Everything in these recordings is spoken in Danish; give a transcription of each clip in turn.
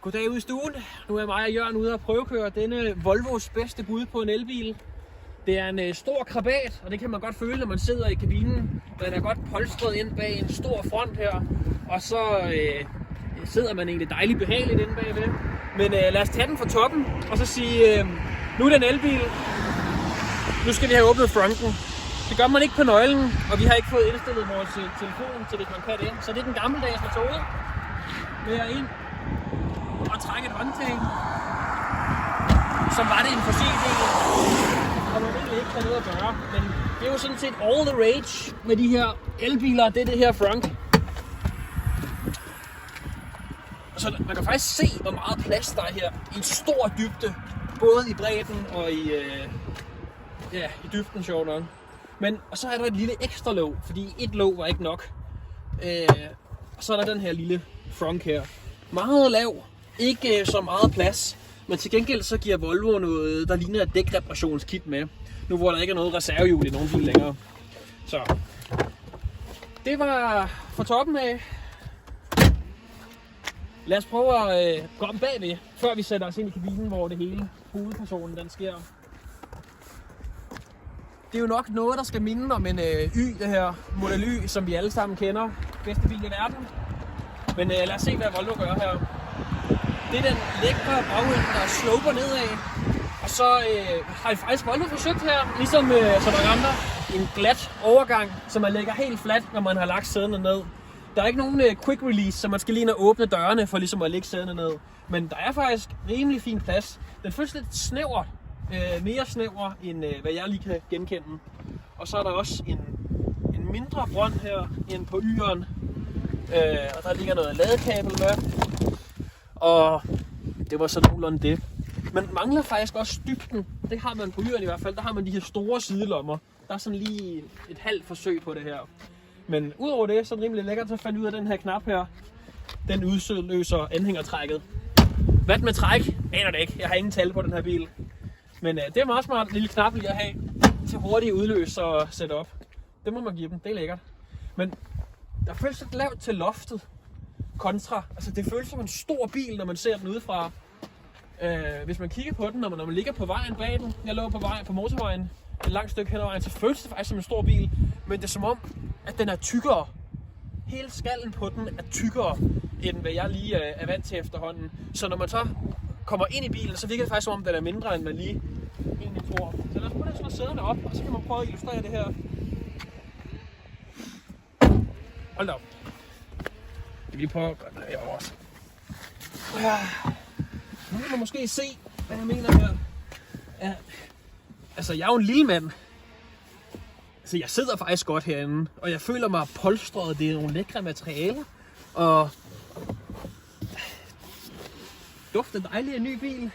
Goddag ude i stuen. Nu er mig og Jørgen ude og prøvekøre denne Volvos bedste bud på en elbil. Det er en stor krabat, og det kan man godt føle, når man sidder i kabinen. Den er godt polstret ind bag en stor front her, og så sidder man egentlig dejligt behageligt inde bagved. Men lad os tage den fra toppen, og så sige, nu er det en elbil. Nu skal vi have åbnet fronten. Det gør man ikke på nøglen, og vi har ikke fået indstillet vores telefon til, hvis man kan det. Så det er den gammeldags metode. Med ind og trække et håndtag, som var det en fossil del, og man egentlig ikke kan noget at gøre. Men det er jo sådan set all the rage med de her elbiler, det er det her front. Så man kan faktisk se, hvor meget plads der er her i en stor dybde, både i bredden og i dybden, sjovt nok. Men og så er der et lille ekstra låg, fordi et låg var ikke nok. Og så er der den her lille front her. Meget lav, ikke så meget plads, men til gengæld så giver Volvo noget, der ligner et dækreparationskit med. Nu hvor der ikke er noget reservehjul i nogen bil længere. Så det var fra toppen af. Lad os prøve at gå om bagved, før vi sætter os ind i kabinen, hvor det hele hovedpersonen den sker. Det er jo nok noget, der skal minde om en Y, det her Model Y, som vi alle sammen kender. Bedste bil i verden. Men lad os se, hvad Volvo gør her. Det er den lækre bagend, der sloper nedad. Og så har vi faktisk Volvo forsøgt her, ligesom så mange andre, en glat overgang, så man lægger helt fladt, når man har lagt sæderne ned. Der er ikke nogen quick release, så man skal lige ind og åbne dørene for ligesom at lægge sæderne ned. Men der er faktisk rimelig fin plads. Den føles lidt snæver, mere snæver, end hvad jeg lige kan genkende. Og så er der også en mindre brønd her, end på Y'eren. Og der ligger noget ladekabel med. Og det var så nogenlunde det. Man mangler faktisk også dybden. Det har man på Y'eren i hvert fald. Der har man de her store sidelommer. Der er sådan lige et halvt forsøg på det her. Men udover det, så er det rimelig lækkert. Så fandt ud af den her knap her. Den udløser anhængertrækket. Hvad med træk? Aner det ikke. Jeg har ingen tal på den her bil. Men det er meget smart lille knap lige at have til hurtigt udløse og sætte op. Det må man give dem. Det er lækkert. Men der føles lidt lavt til loftet kontra. Altså det føles som en stor bil, når man ser den udefra. Hvis man kigger på den, når man ligger på vejen bag den. Jeg lå på motorvejen et langt stykke hen ad vejen, så føles det faktisk som en stor bil. Men det er som om, at den er tykkere. Hele skallen på den er tykkere, end hvad jeg lige er vant til efterhånden. Så når man så kommer ind i bilen, så virker det faktisk som om, den er mindre, end man lige egentlig tror. Så lad os prøve at slå sæderne op, og så kan man prøve at illustrere det her. Hold da op. Jeg vil lige prøve at gøre det herovre også. Nu kan man måske se, hvad jeg mener her. Ja. Altså, jeg er jo en lille mand. Så jeg sidder faktisk godt herinde, og jeg føler mig polstret. Det er nogle lækre materialer, og dufter dejligt af en ny bil.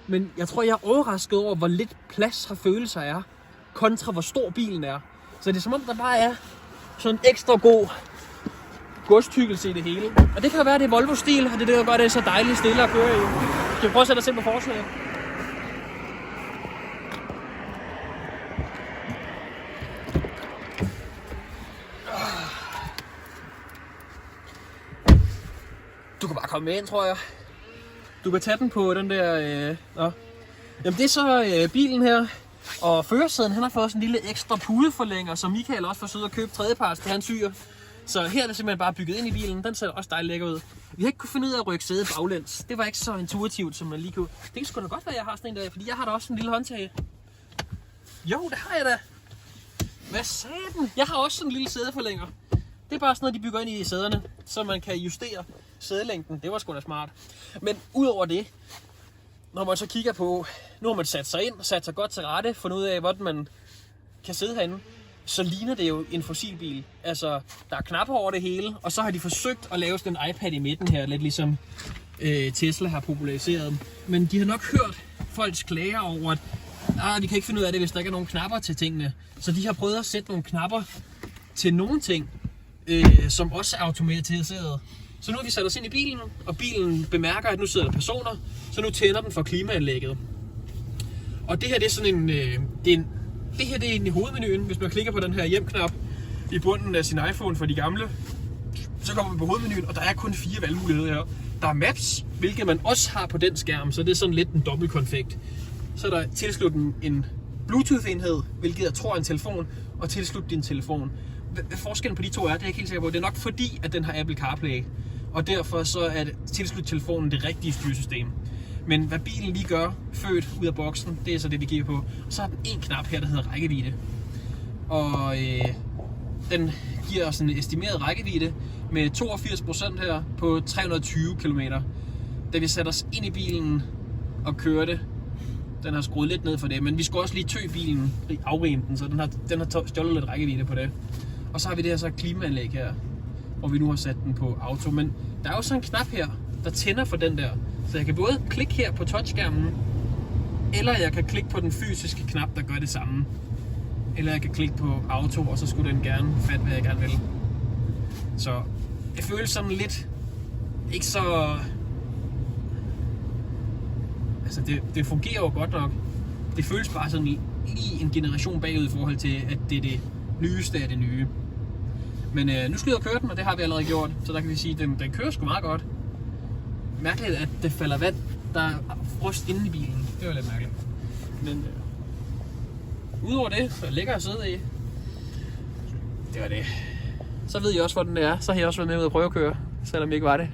Men jeg tror, jeg er overrasket over, hvor lidt plads og følelser er, kontra hvor stor bilen er. Så det er som om, der bare er sådan en ekstra god godstykkelse i det hele. Og det kan jo være, det er Volvo-stil, og det er det, der gør det så dejligt stille at køre i. Skal vi prøve at sætte os ind på forslaget? Du kan bare komme med ind, tror jeg. Du kan tage den på den der. Jamen det er så bilen her. Og førersæden, han har fået sådan en lille ekstra pudeforlænger, som Michael også får sødt at købe tredjeparts til hans syr. Så her er det simpelthen bare bygget ind i bilen. Den ser også dejligt lækker ud. Vi har ikke kunnet finde ud af at rykke sædet baglæns. Det var ikke så intuitivt, som man lige kunne. Det kan sgu da godt være, at jeg har sådan en der, fordi jeg har da også en lille håndtag. Jo, det har jeg da. Hvad sagde den? Jeg har også sådan en lille sædeforlænger. Det er bare sådan noget, de bygger ind i sæderne, så man kan justere sædelængden. Det var sgu da smart. Men udover det, når man så kigger på, nu har man sat sig ind, sat sig godt til rette, fundet ud af, hvordan man kan sidde herinde, så ligner det jo en fossilbil. Altså, der er knapper over det hele, og så har de forsøgt at lave sådan en iPad i midten her, lidt ligesom Tesla har populariseret. Men de har nok hørt folks klager over, at vi kan ikke finde ud af det, hvis der ikke er nogen knapper til tingene. Så de har prøvet at sætte nogle knapper til nogle ting, som også er automatiseret. Så nu har vi sat os ind i bilen, og bilen bemærker, at nu sidder der personer, så nu tænder den for klimaanlægget. Og det her, det er sådan en, det her er egentlig hovedmenuen, hvis man klikker på den her hjem-knap i bunden af sin iPhone for de gamle. Så kommer vi på hovedmenuen, og der er kun 4 valgmuligheder her. Der er Maps, hvilket man også har på den skærm, så det er sådan lidt en dobbeltkonfekt. Så er der tilsluttet en Bluetooth-enhed, hvilket jeg tror er en telefon, og tilslut din telefon. Hvad forskellen på de to er, det er jeg ikke helt sikker på. Det er nok fordi, at den har Apple CarPlay, og derfor så er tilslut telefonen det rigtige styresystem. Men hvad bilen lige gør, født ud af boksen, det er så det, vi kigger på. Og så har den en knap her, der hedder rækkevidde. Og den giver sådan en estimeret rækkevidde med 82% her på 320 km. Da vi satte os ind i bilen og kørte, den har skruet lidt ned for det, men vi skulle også lige tø bilen, afrime den, så den har stjålet lidt rækkevidde på det. Og så har vi det her så klimaanlæg her, hvor vi nu har sat den på auto. Men der er jo sådan en knap her, der tænder for den der. Så jeg kan både klikke her på touchskærmen, eller jeg kan klikke på den fysiske knap, der gør det samme. Eller jeg kan klikke på auto, og så skulle den gerne fatte, hvad jeg gerne vil. Så det føles sådan lidt, ikke så... Altså det fungerer jo godt nok. Det føles bare sådan lige en generation bagud i forhold til, at det er det nyeste af det nye. Men nu skal jeg køre den, og det har vi allerede gjort. Så der kan vi sige, at den kører sgu meget godt. Mærkeligt, at det falder vand, der er frost inde i bilen. Det var lidt mærkeligt. Men udover det, så lækker at sidde i. Det var det. Så ved I også, hvor den er. Så har jeg også været med ud at prøve at køre, selvom I ikke var det.